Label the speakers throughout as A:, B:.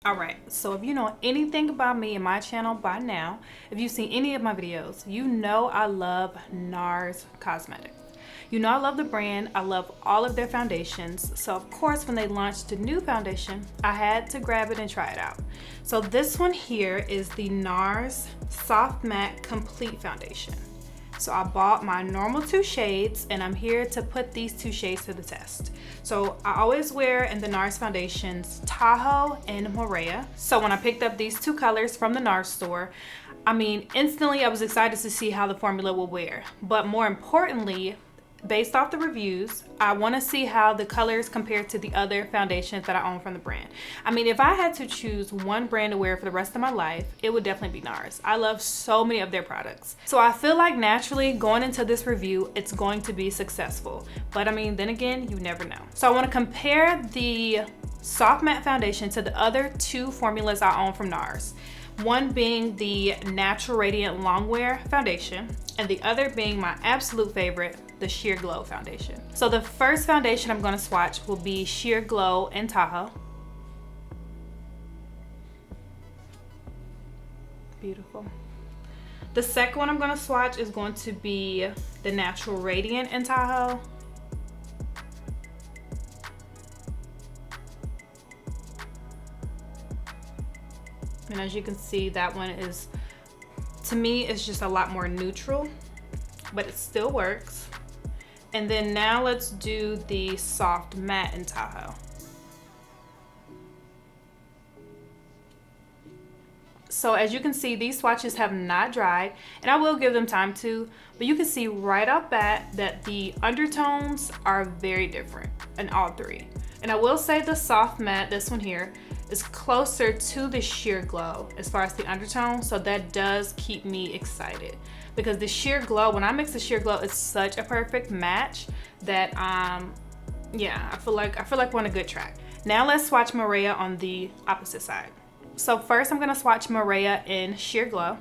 A: Alright, so if you know anything about me and my channel by now, if you've seen any of my videos, you know I love NARS Cosmetics. You know I love the brand, I love all of their foundations, so of course when they launched a new foundation, I had to grab it and try it out. So this one here is the NARS Soft Matte Complete Foundation. So I bought my normal 2 shades and I'm here to put these 2 shades to the test. So I always wear in the NARS foundations Tahoe and Moorea. So when I picked up these 2 colors from the NARS store, I mean, instantly I was excited to see how the formula will wear. But more importantly, based off the reviews, I want to see how the colors compare to the other foundations that I own from the brand. I mean, if I had to choose one brand to wear for the rest of my life, it would definitely be NARS. I love so many of their products. So I feel like naturally going into this review, it's going to be successful. But I mean, then again, you never know. So I want to compare the soft matte foundation to the other 2 formulas I own from NARS. One being the Natural Radiant Longwear Foundation, and the other being my absolute favorite, the Sheer Glow Foundation. So the first foundation I'm going to swatch will be Sheer Glow in Tahoe. Beautiful. The second one I'm going to swatch is going to be the Natural Radiant in Tahoe. And as you can see, that one is, to me, it's just a lot more neutral, but it still works. And then now let's do the soft matte in Tahoe. So as you can see, these swatches have not dried, and I will give them time to, but you can see right off bat that the undertones are very different in all 3. And I will say the soft matte, this one here, is closer to the Sheer Glow as far as the undertone, so that does keep me excited. Because the Sheer Glow, when I mix the Sheer Glow, it's such a perfect match that yeah, I feel like we're on a good track. Now let's swatch Moorea on the opposite side. So first I'm gonna swatch Moorea in Sheer Glow.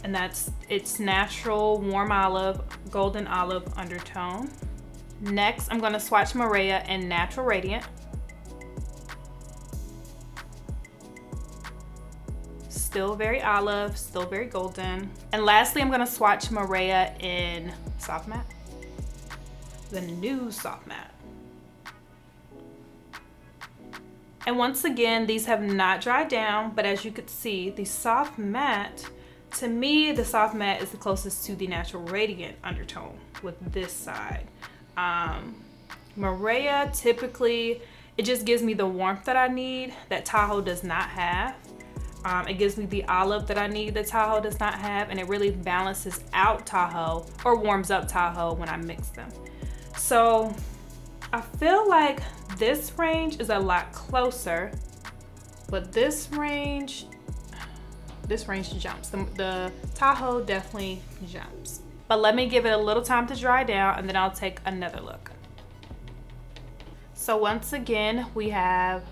A: And that's its natural warm olive, golden olive undertone. Next, I'm gonna swatch Moorea in Natural Radiant. Still very olive, still very golden. And lastly, I'm gonna swatch Moorea in Soft Matte. The new Soft Matte. And once again, these have not dried down, but as you could see, the Soft Matte, to me, the Soft Matte is the closest to the Natural Radiant undertone with this side. Moorea, typically, it just gives me the warmth that I need that Tahoe does not have. It gives me the olive that I need that Tahoe does not have, and it really balances out Tahoe or warms up Tahoe when I mix them. So I feel like this range is a lot closer, but this range jumps. The Tahoe definitely jumps. But let me give it a little time to dry down and then I'll take another look. So once again, we have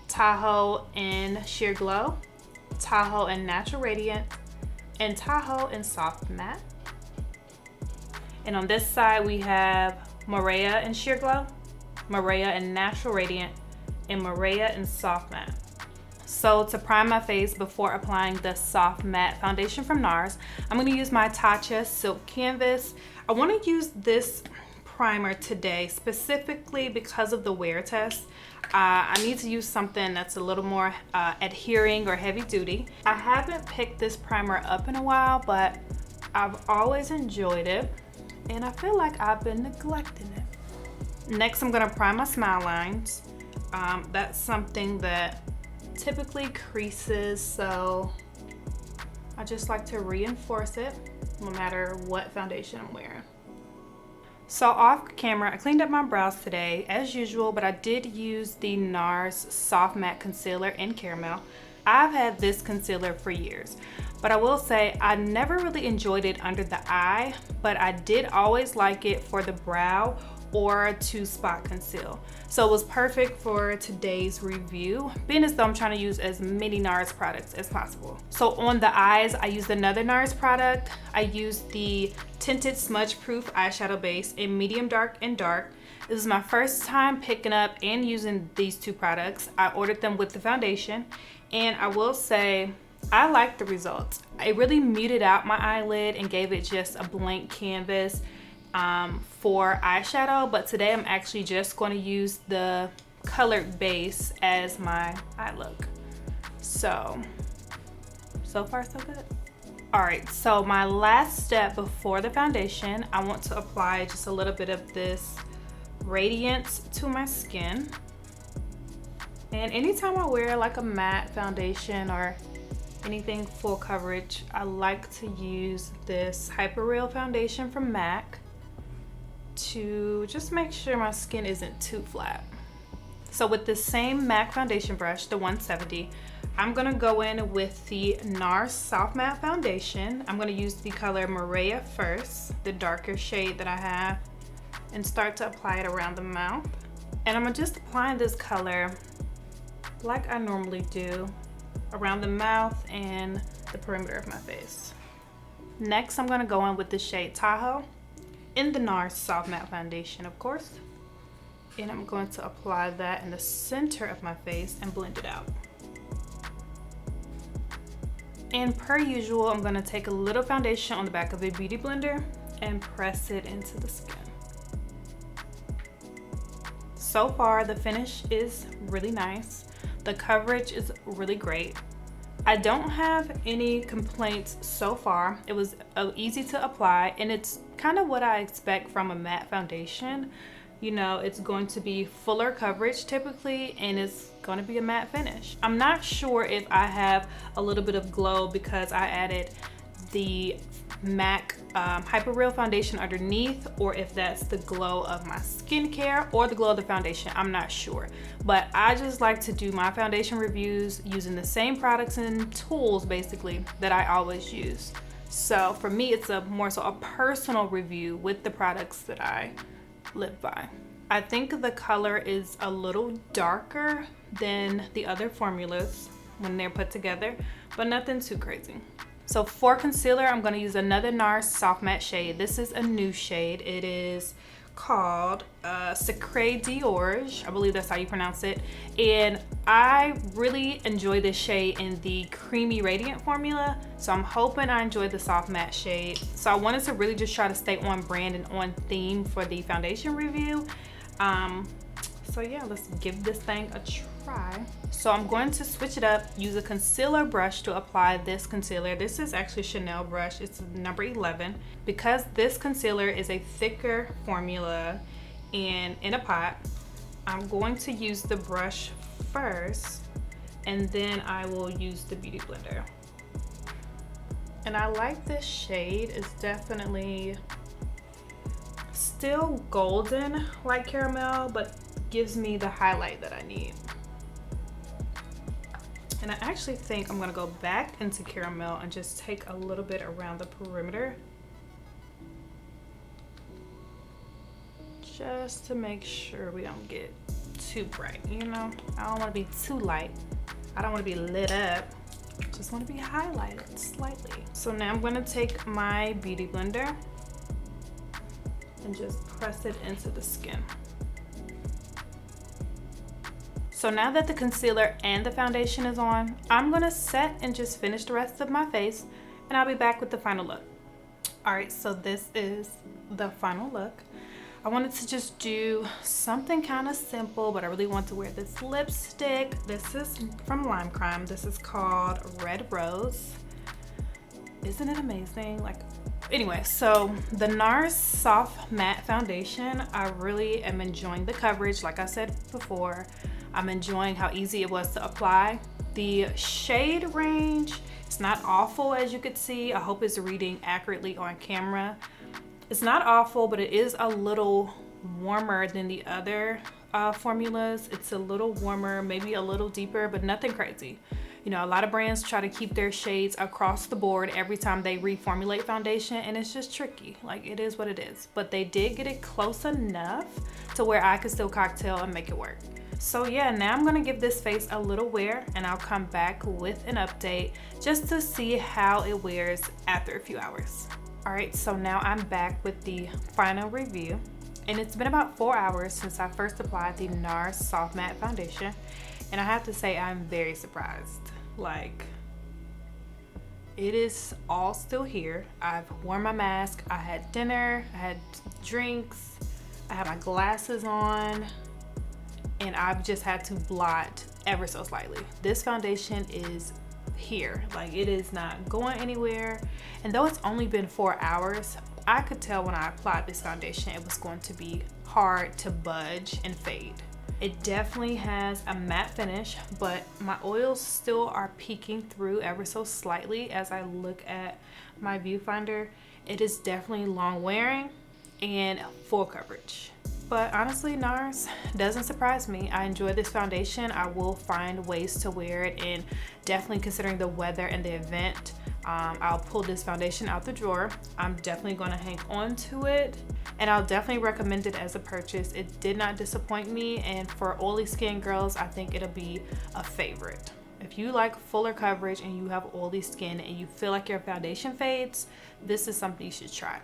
A: Tahoe in Sheer Glow, Tahoe in Natural Radiant, and Tahoe in Soft Matte. And on this side, we have Moorea in Sheer Glow, Moorea in Natural Radiant, and Moorea in Soft Matte. So to prime my face before applying the soft matte foundation from NARS, I'm going to use my Tatcha Silk Canvas. I want to use this primer today specifically because of the wear test. I need to use something that's a little more adhering or heavy duty. I haven't picked this primer up in a while, but I've always enjoyed it and I feel like I've been neglecting it. Next, I'm going to prime my smile lines. That's something that typically creases, so I just like to reinforce it no matter what foundation I'm wearing. So off camera, I cleaned up my brows today as usual, but I did use the NARS Soft Matte Concealer in Caramel. I've had this concealer for years, but I will say I never really enjoyed it under the eye, but I did always like it for the brow or to spot conceal. So it was perfect for today's review, being as though I'm trying to use as many NARS products as possible. So on the eyes, I used another NARS product. I used the Tinted Smudge Proof Eyeshadow Base in medium dark and dark. This is my first time picking up and using these two products. I ordered them with the foundation, and I will say I like the results. It really muted out my eyelid and gave it just a blank canvas for eyeshadow, but today I'm actually just going to use the colored base as my eye look. So far so good. All right, so my last step before the foundation, I want to apply just a little bit of this radiance to my skin. And anytime I wear like a matte foundation or anything full coverage, I like to use this Hyper Real foundation from MAC to just make sure my skin isn't too flat. So with the same MAC foundation brush, the 170, I'm gonna go in with the NARS Soft Matte Foundation. I'm gonna use the color Moorea first, the darker shade that I have, and start to apply it around the mouth. And I'm just applying this color like I normally do around the mouth and the perimeter of my face. Next, I'm gonna go in with the shade Tahoe in the NARS Soft Matte Foundation, of course. And I'm going to apply that in the center of my face and blend it out. And per usual, I'm gonna take a little foundation on the back of a beauty blender and press it into the skin. So far, the finish is really nice. The coverage is really great. I don't have any complaints so far. It was easy to apply, and it's kind of what I expect from a matte foundation. You know, it's going to be fuller coverage typically, and it's going to be a matte finish. I'm not sure if I have a little bit of glow because I added the MAC Hyper Real foundation underneath, or if that's the glow of my skincare or the glow of the foundation. I'm not sure, but I just like to do my foundation reviews using the same products and tools basically that I always use. So for me, it's more so a personal review with the products that I live by. I think the color is a little darker than the other formulas when they're put together, but nothing too crazy. So for concealer, I'm going to use another NARS Soft Matte shade. This is a new shade. It is called Scure D'orge. I believe that's how you pronounce it. And I really enjoy this shade in the Creamy Radiant formula. So I'm hoping I enjoy the soft matte shade. So I wanted to really just try to stay on brand and on theme for the foundation review. So yeah, let's give this thing a try. So I'm going to switch it up, use a concealer brush to apply this concealer. This is actually Chanel brush, it's number 11. Because this concealer is a thicker formula and in a pot, I'm going to use the brush first, and then I will use the beauty blender. And I like this shade. It's definitely still golden like caramel, but gives me the highlight that I need. And I actually think I'm gonna go back into caramel and just take a little bit around the perimeter, just to make sure we don't get too bright, you know? I don't wanna be too light. I don't wanna be lit up. Just wanna be highlighted slightly. So now I'm gonna take my beauty blender and just press it into the skin. So now that the concealer and the foundation is on, I'm gonna set and just finish the rest of my face, and I'll be back with the final look. All right, so this is the final look. I wanted to just do something kind of simple, but I really want to wear this lipstick. This is from Lime Crime. This is called Red Rose. Isn't it amazing? Anyway, so the NARS Soft Matte Foundation, I really am enjoying the coverage. Like I said before, I'm enjoying how easy it was to apply. The shade range, it's not awful as you could see. I hope it's reading accurately on camera. It's not awful, but it is a little warmer than the other formulas. It's a little warmer, maybe a little deeper, but nothing crazy. You know, a lot of brands try to keep their shades across the board every time they reformulate foundation, and it's just tricky. It is what it is. But they did get it close enough to where I could still cocktail and make it work. So yeah, now I'm gonna give this face a little wear, and I'll come back with an update just to see how it wears after a few hours. All right, so now I'm back with the final review. And it's been about 4 hours since I first applied the NARS Soft Matte Foundation. And I have to say, I'm very surprised. Like, it is all still here. I've worn my mask, I had dinner, I had drinks, I had my glasses on, and I've just had to blot ever so slightly. This foundation is here. Like, it is not going anywhere. And though it's only been 4 hours, I could tell when I applied this foundation it was going to be hard to budge and fade. It definitely has a matte finish, but my oils still are peeking through ever so slightly as I look at my viewfinder. It is definitely long wearing and full coverage. But honestly, NARS doesn't surprise me. I enjoy this foundation. I will find ways to wear it, and definitely considering the weather and the event, I'll pull this foundation out the drawer. I'm definitely going to hang on to it, and I'll definitely recommend it as a purchase. It did not disappoint me, and for oily skin girls, I think it'll be a favorite. If you like fuller coverage and you have oily skin and you feel like your foundation fades, this is something you should try.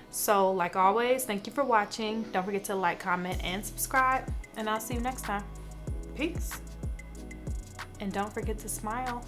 A: So like always, thank you for watching. Don't forget to like, comment, and subscribe, and I'll see you next time. Peace. And don't forget to smile.